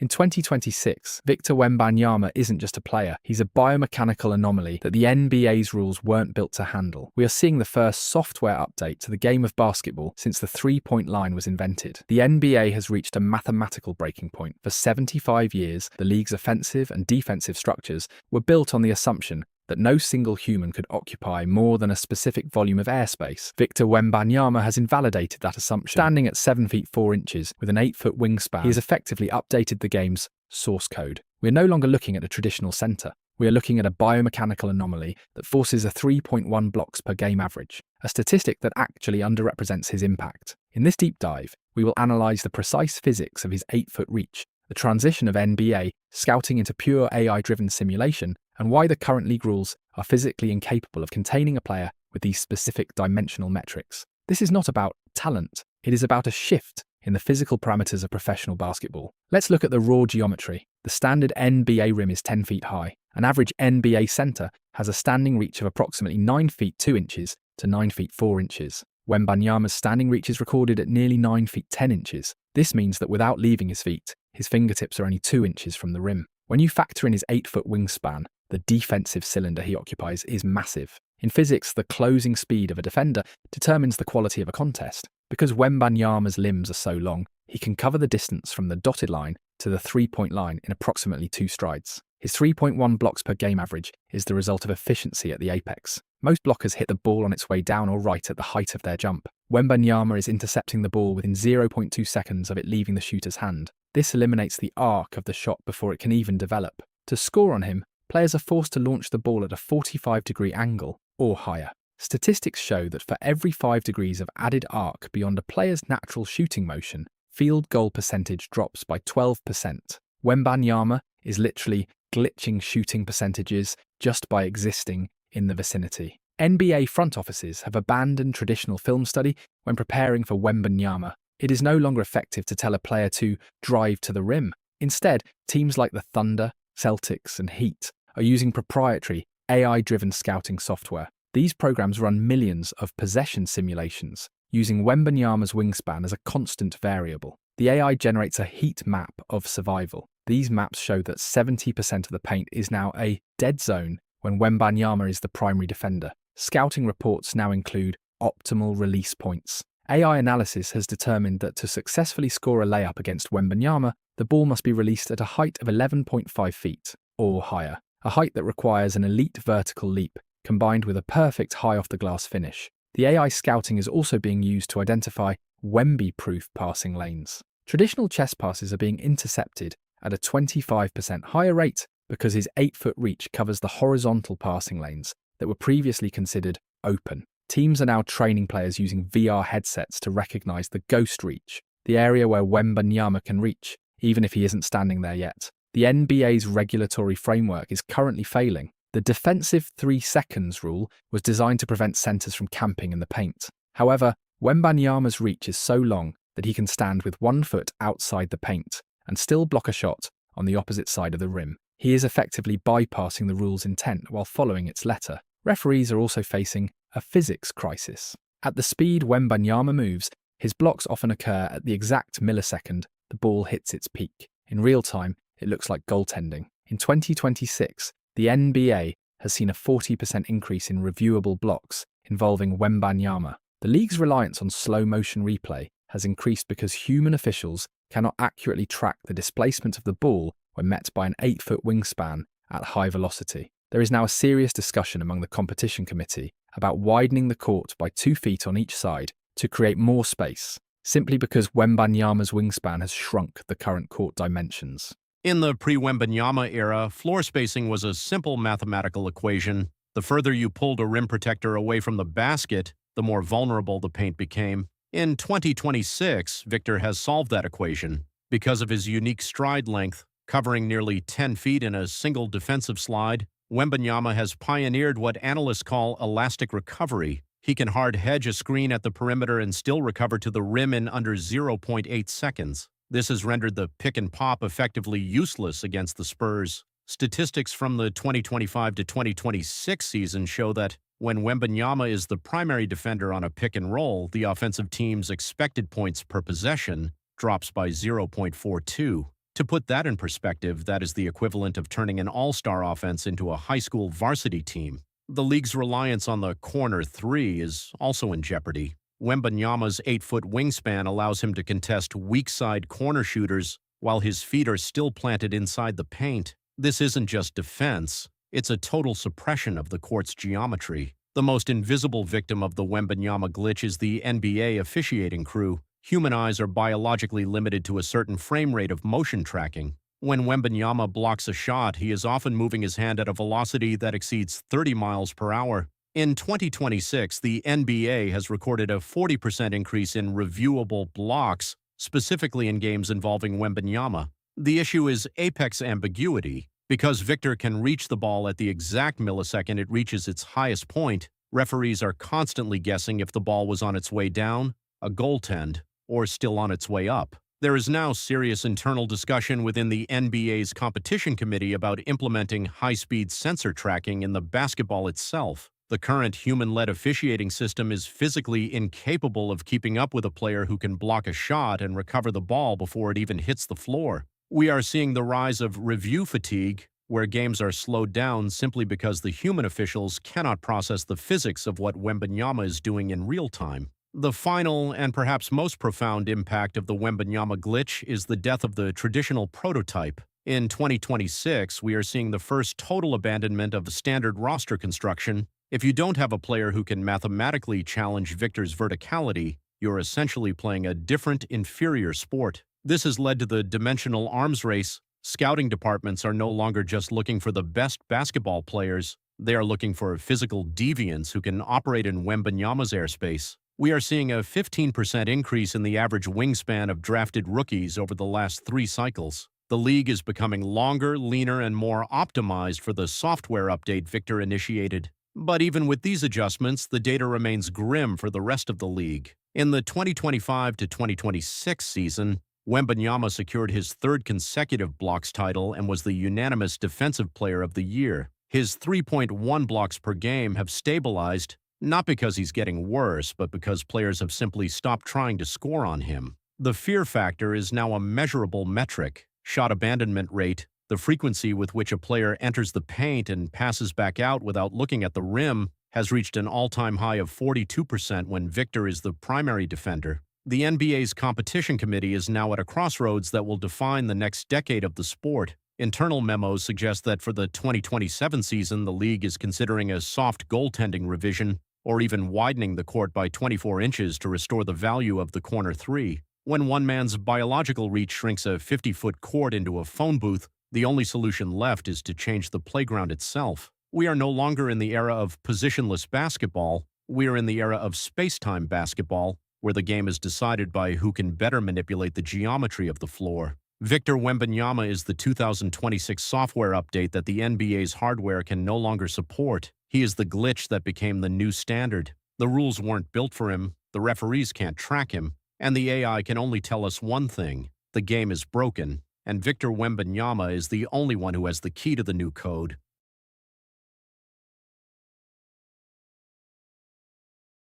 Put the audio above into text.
In 2026, Victor Wembanyama isn't just a player, he's a biomechanical anomaly that the NBA's rules weren't built to handle. We are seeing the first software update to the game of basketball since the three-point line was invented. The NBA has reached a mathematical breaking point. For 75 years, the league's offensive and defensive structures were built on the assumption that no single human could occupy more than a specific volume of airspace. Victor Wembanyama has invalidated that assumption. Standing at 7 feet 4 inches with an 8-foot wingspan, he has effectively updated the game's source code. We are no longer looking at a traditional center. We are looking at a biomechanical anomaly that forces a 3.1 blocks per game average, a statistic that actually underrepresents his impact. In this deep dive, we will analyze the precise physics of his 8-foot reach, the transition of NBA scouting into pure AI-driven simulation, and why the current league rules are physically incapable of containing a player with these specific dimensional metrics. This is not about talent, it is about a shift in the physical parameters of professional basketball. Let's look at the raw geometry. The standard NBA rim is 10 feet high. An average NBA center has a standing reach of approximately 9 feet 2 inches to 9 feet 4 inches. Wembanyama's standing reach is recorded at nearly 9 feet 10 inches. This means that without leaving his feet, his fingertips are only 2 inches from the rim. When you factor in his 8-foot wingspan, the defensive cylinder he occupies is massive. In physics, the closing speed of a defender determines the quality of a contest. Because Wembanyama's limbs are so long, he can cover the distance from the dotted line to the three-point line in approximately 2 strides. His 3.1 blocks per game average is the result of efficiency at the apex. Most blockers hit the ball on its way down or right at the height of their jump. Wembanyama is intercepting the ball within 0.2 seconds of it leaving the shooter's hand. This eliminates the arc of the shot before it can even develop. To score on him, players are forced to launch the ball at a 45-degree angle or higher. Statistics show that for every 5 degrees of added arc beyond a player's natural shooting motion, field goal percentage drops by 12%. Wembanyama is literally glitching shooting percentages just by existing in the vicinity. NBA front offices have abandoned traditional film study when preparing for Wembanyama. It is no longer effective to tell a player to drive to the rim. Instead, teams like the Thunder, Celtics, and Heat are using proprietary, AI-driven scouting software. These programs run millions of possession simulations, using Wembanyama's wingspan as a constant variable. The AI generates a heat map of survival. These maps show that 70% of the paint is now a dead zone when Wembanyama is the primary defender. Scouting reports now include optimal release points. AI analysis has determined that to successfully score a layup against Wembanyama, the ball must be released at a height of 11.5 feet or higher, a height that requires an elite vertical leap combined with a perfect high-off-the-glass finish. The AI scouting is also being used to identify Wemby-proof passing lanes. Traditional chess passes are being intercepted at a 25% higher rate because his 8-foot reach covers the horizontal passing lanes that were previously considered open. Teams are now training players using VR headsets to recognize the ghost reach, the area where Wembanyama can reach, even if he isn't standing there yet. The NBA's regulatory framework is currently failing. The defensive 3 seconds rule was designed to prevent centers from camping in the paint. However, Wembanyama's reach is so long that he can stand with 1 foot outside the paint and still block a shot on the opposite side of the rim. He is effectively bypassing the rule's intent while following its letter. Referees are also facing a physics crisis. At the speed Wembanyama moves, his blocks often occur at the exact millisecond the ball hits its peak. In real time, it looks like goaltending. In 2026, the NBA has seen a 40% increase in reviewable blocks involving Wembanyama. The league's reliance on slow-motion replay has increased because human officials cannot accurately track the displacement of the ball when met by an 8-foot wingspan at high velocity. There is now a serious discussion among the competition committee about widening the court by 2 feet on each side to create more space, simply because Wembanyama's wingspan has shrunk the current court dimensions. In the pre-Wembanyama era, floor spacing was a simple mathematical equation. The further you pulled a rim protector away from the basket, the more vulnerable the paint became. In 2026, Victor has solved that equation. Because of his unique stride length, covering nearly 10 feet in a single defensive slide, Wembanyama has pioneered what analysts call elastic recovery. He can hard hedge a screen at the perimeter and still recover to the rim in under 0.8 seconds. This has rendered the pick and pop effectively useless against the Spurs. Statistics from the 2025 to 2026 season show that when Wembanyama is the primary defender on a pick and roll, the offensive team's expected points per possession drops by 0.42. To To put that in perspective, that is the equivalent of turning an all-star offense into a high school varsity team. The league's reliance on the corner three is also in jeopardy. Wembanyama's 8-foot wingspan allows him to contest weak-side corner shooters while his feet are still planted inside the paint. This isn't just defense, it's a total suppression of the court's geometry. The most invisible victim of the Wembanyama glitch is the NBA officiating crew. Human eyes are biologically limited to a certain frame rate of motion tracking. When Wembanyama blocks a shot, he is often moving his hand at a velocity that exceeds 30 miles per hour. In 2026, the NBA has recorded a 40% increase in reviewable blocks, specifically in games involving Wembanyama. The issue is apex ambiguity. Because Victor can reach the ball at the exact millisecond it reaches its highest point, referees are constantly guessing if the ball was on its way down, a goaltend, or still on its way up. There is now serious internal discussion within the NBA's competition committee about implementing high-speed sensor tracking in the basketball itself. The current human-led officiating system is physically incapable of keeping up with a player who can block a shot and recover the ball before it even hits the floor. We are seeing the rise of review fatigue, where games are slowed down simply because the human officials cannot process the physics of what Wembanyama is doing in real time. The final and perhaps most profound impact of the Wembanyama glitch is the death of the traditional prototype. In 2026, we are seeing the first total abandonment of standard roster construction. If you don't have a player who can mathematically challenge Victor's verticality, you're essentially playing a different, inferior sport. This has led to the dimensional arms race. Scouting departments are no longer just looking for the best basketball players. They are looking for physical deviants who can operate in Wembanyama's airspace. We are seeing a 15% increase in the average wingspan of drafted rookies over the last 3 cycles. The league is becoming longer, leaner, and more optimized for the software update Victor initiated. But even with these adjustments, the data remains grim for the rest of the league. In the 2025 to 2026 season, Wembanyama secured his 3rd consecutive blocks title and was the unanimous Defensive Player of the Year. His 3.1 blocks per game have stabilized, not because he's getting worse, but because players have simply stopped trying to score on him. The fear factor is now a measurable metric. Shot abandonment rate, the frequency with which a player enters the paint and passes back out without looking at the rim, has reached an all-time high of 42% when Victor is the primary defender. The NBA's competition committee is now at a crossroads that will define the next decade of the sport. Internal memos suggest that for the 2027 season, the league is considering a soft goaltending revision, or even widening the court by 24 inches to restore the value of the corner three. When one man's biological reach shrinks a 50-foot court into a phone booth, the only solution left is to change the playground itself. We are no longer in the era of positionless basketball. We are in the era of space-time basketball, where the game is decided by who can better manipulate the geometry of the floor. Victor Wembanyama is the 2026 software update that the NBA's hardware can no longer support. He is the glitch that became the new standard. The rules weren't built for him, the referees can't track him, and the AI can only tell us one thing: the game is broken, and Victor Wembanyama is the only one who has the key to the new code.